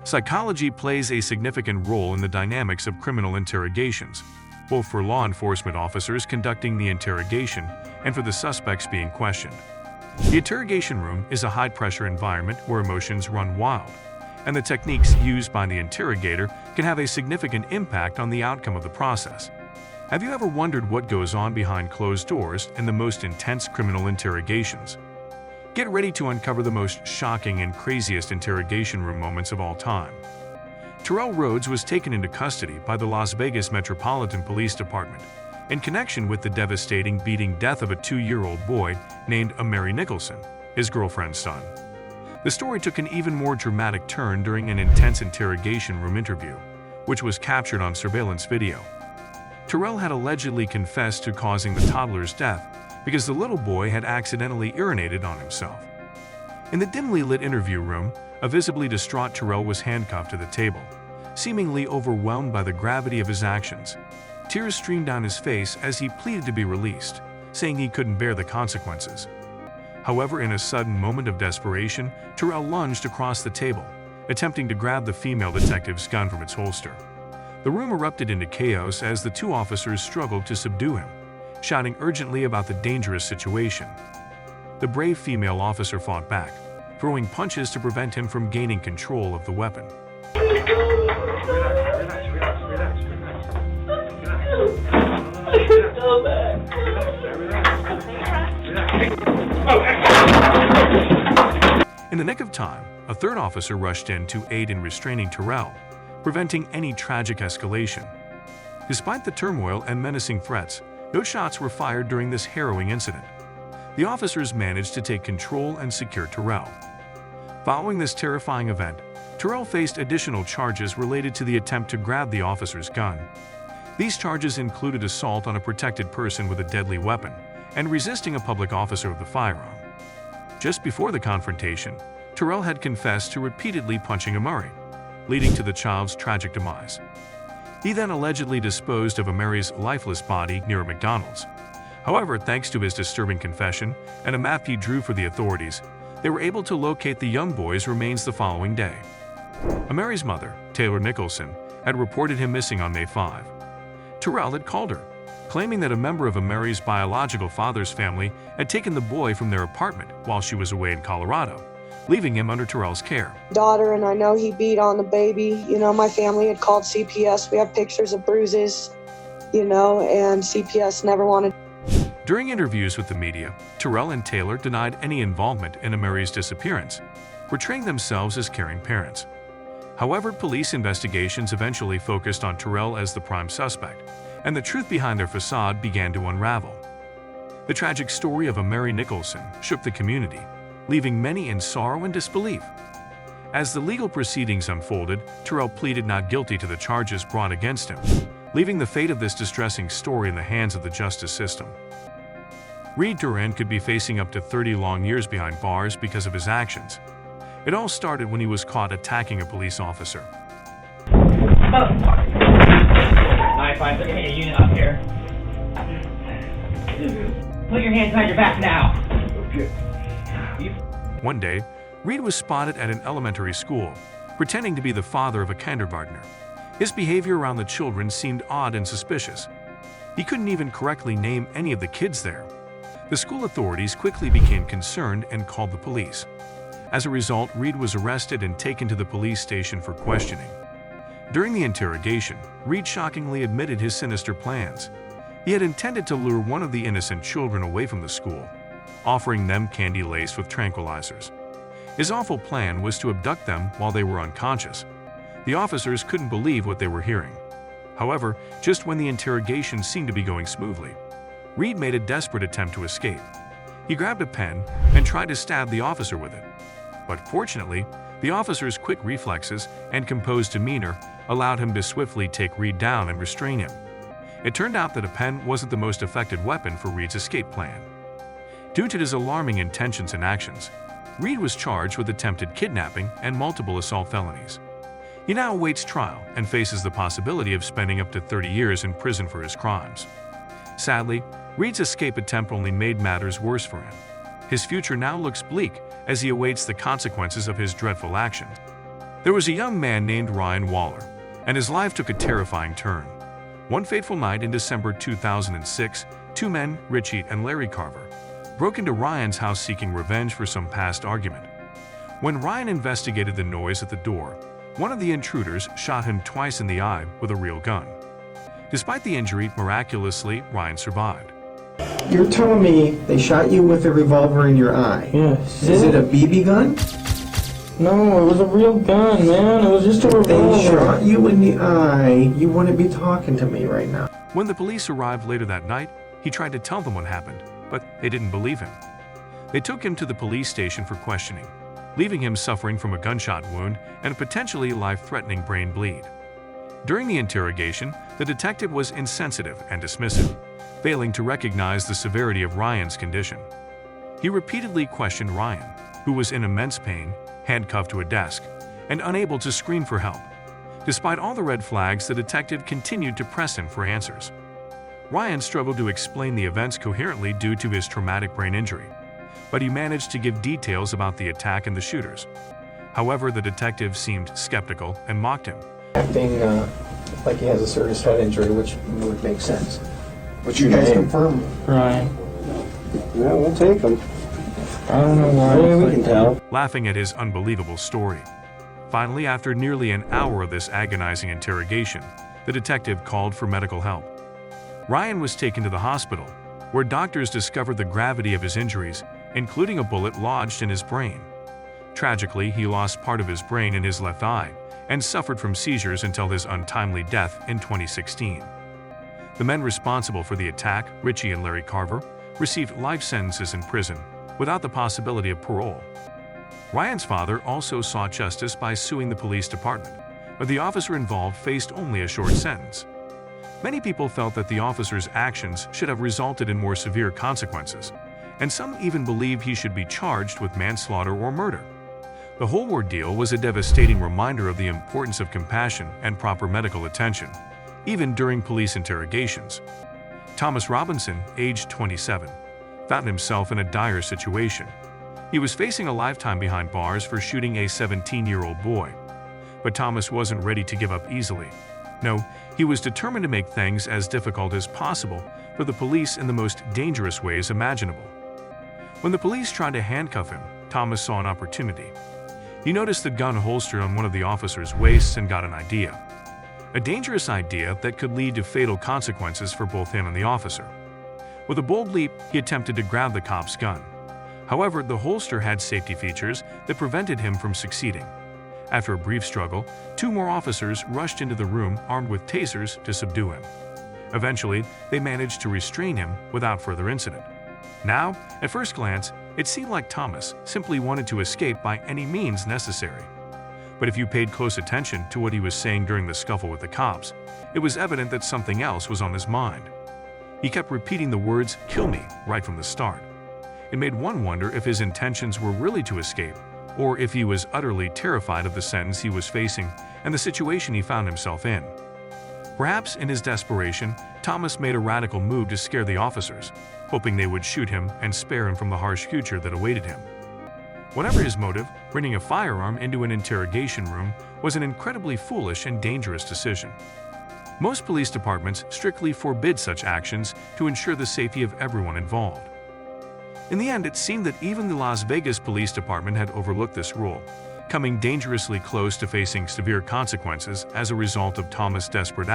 Psychology plays a significant role in the dynamics of criminal interrogations, both for law enforcement officers conducting the interrogation and for the suspects being questioned. The interrogation room is a high-pressure environment where emotions run wild, and the techniques used by the interrogator can have a significant impact on the outcome of the process. Have you ever wondered what goes on behind closed doors in the most intense criminal interrogations? Get ready to uncover the most shocking and craziest interrogation room moments of all time. Terrell Rhodes was taken into custody by the Las Vegas Metropolitan Police Department in connection with the devastating beating death of a 2-year-old boy named Amari Nicholson, his girlfriend's son. The story took an even more dramatic turn during an intense interrogation room interview, which was captured on surveillance video. Terrell had allegedly confessed to causing the toddler's death because the little boy had accidentally urinated on himself. In the dimly lit interview room, a visibly distraught Terrell was handcuffed to the table, seemingly overwhelmed by the gravity of his actions. Tears streamed down his face as he pleaded to be released, saying he couldn't bear the consequences. However, in a sudden moment of desperation, Terrell lunged across the table, attempting to grab the female detective's gun from its holster. The room erupted into chaos as the two officers struggled to subdue him, shouting urgently about the dangerous situation. The brave female officer fought back, throwing punches to prevent him from gaining control of the weapon. In the nick of time, a third officer rushed in to aid in restraining Terrell, preventing any tragic escalation. Despite the turmoil and menacing threats, no shots were fired during this harrowing incident. The officers managed to take control and secure Terrell. Following this terrifying event, Terrell faced additional charges related to the attempt to grab the officer's gun. These charges included assault on a protected person with a deadly weapon and resisting a public officer with a firearm. Just before the confrontation, Terrell had confessed to repeatedly punching Amari, leading to the child's tragic demise. He then allegedly disposed of Amari's lifeless body near a McDonald's. However, thanks to his disturbing confession and a map he drew for the authorities, they were able to locate the young boy's remains the following day. Amari's mother, Taylor Nicholson, had reported him missing on May 5. Terrell had called her, claiming that a member of Amari's biological father's family had taken the boy from their apartment while she was away in Colorado, leaving him under Terrell's care. Daughter, and I know he beat on the baby. My family had called CPS. We have pictures of bruises, and CPS never wanted. During interviews with the media, Terrell and Taylor denied any involvement in Amari's disappearance, portraying themselves as caring parents. However, police investigations eventually focused on Terrell as the prime suspect, and the truth behind their facade began to unravel. The tragic story of Amari Nicholson shook the community, leaving many in sorrow and disbelief. As the legal proceedings unfolded, Terrell pleaded not guilty to the charges brought against him, leaving the fate of this distressing story in the hands of the justice system. Reed Duran could be facing up to 30 long years behind bars because of his actions. It all started when he was caught attacking a police officer. Mind if I put a unit up here? Put your hands behind your back now. One day, Reed was spotted at an elementary school, pretending to be the father of a kindergartner. His behavior around the children seemed odd and suspicious. He couldn't even correctly name any of the kids there. The school authorities quickly became concerned and called the police. As a result, Reed was arrested and taken to the police station for questioning. During the interrogation, Reed shockingly admitted his sinister plans. He had intended to lure one of the innocent children away from the school, offering them candy laced with tranquilizers. His awful plan was to abduct them while they were unconscious. The officers couldn't believe what they were hearing. However, just when the interrogation seemed to be going smoothly, Reed made a desperate attempt to escape. He grabbed a pen and tried to stab the officer with it. But fortunately, the officer's quick reflexes and composed demeanor allowed him to swiftly take Reed down and restrain him. It turned out that a pen wasn't the most effective weapon for Reed's escape plan. Due to his alarming intentions and actions, Reed was charged with attempted kidnapping and multiple assault felonies. He now awaits trial and faces the possibility of spending up to 30 years in prison for his crimes. Sadly, Reed's escape attempt only made matters worse for him. His future now looks bleak as he awaits the consequences of his dreadful actions. There was a young man named Ryan Waller, and his life took a terrifying turn. One fateful night in December 2006, two men, Richie and Larry Carver, broke into Ryan's house seeking revenge for some past argument. When Ryan investigated the noise at the door, one of the intruders shot him twice in the eye with a real gun. Despite the injury, miraculously, Ryan survived. You're telling me they shot you with a revolver in your eye? Yes. Is it a BB gun? No, it was a real gun, man. It was just a revolver. They shot you in the eye. You wouldn't be talking to me right now. When the police arrived later that night, he tried to tell them what happened, but they didn't believe him. They took him to the police station for questioning, leaving him suffering from a gunshot wound and a potentially life-threatening brain bleed. During the interrogation, the detective was insensitive and dismissive, failing to recognize the severity of Ryan's condition. He repeatedly questioned Ryan, who was in immense pain, handcuffed to a desk, and unable to scream for help. Despite all the red flags, the detective continued to press him for answers. Ryan struggled to explain the events coherently due to his traumatic brain injury, but he managed to give details about the attack and the shooters. However, the detective seemed skeptical and mocked him. Acting like he has a serious head injury, which would make sense. What's your You guys name? confirm? Ryan. Yeah, we'll take them. I don't know why. Yeah, it's we like can that. tell. Laughing at his unbelievable story. Finally, after nearly an hour of this agonizing interrogation, the detective called for medical help. Ryan was taken to the hospital, where doctors discovered the gravity of his injuries, including a bullet lodged in his brain. Tragically, he lost part of his brain in his left eye and suffered from seizures until his untimely death in 2016. The men responsible for the attack, Richie and Larry Carver, received life sentences in prison without the possibility of parole. Ryan's father also sought justice by suing the police department, but the officer involved faced only a short sentence. Many people felt that the officer's actions should have resulted in more severe consequences, and some even believe he should be charged with manslaughter or murder. The whole ordeal was a devastating reminder of the importance of compassion and proper medical attention, even during police interrogations. Thomas Robinson, aged 27, found himself in a dire situation. He was facing a lifetime behind bars for shooting a 17-year-old boy. But Thomas wasn't ready to give up easily. No, he was determined to make things as difficult as possible for the police in the most dangerous ways imaginable. When the police tried to handcuff him, Thomas saw an opportunity. He noticed the gun holstered on one of the officer's waists and got an idea. A dangerous idea that could lead to fatal consequences for both him and the officer. With a bold leap, he attempted to grab the cop's gun. However, the holster had safety features that prevented him from succeeding. After a brief struggle, two more officers rushed into the room armed with tasers to subdue him. Eventually, they managed to restrain him without further incident. Now, at first glance, it seemed like Thomas simply wanted to escape by any means necessary. But if you paid close attention to what he was saying during the scuffle with the cops, it was evident that something else was on his mind. He kept repeating the words, "Kill me," right from the start. It made one wonder if his intentions were really to escape, or if he was utterly terrified of the sentence he was facing and the situation he found himself in. Perhaps in his desperation, Thomas made a radical move to scare the officers, hoping they would shoot him and spare him from the harsh future that awaited him. Whatever his motive, bringing a firearm into an interrogation room was an incredibly foolish and dangerous decision. Most police departments strictly forbid such actions to ensure the safety of everyone involved. In the end, it seemed that even the Las Vegas Police Department had overlooked this rule, coming dangerously close to facing severe consequences as a result of Thomas' desperate act.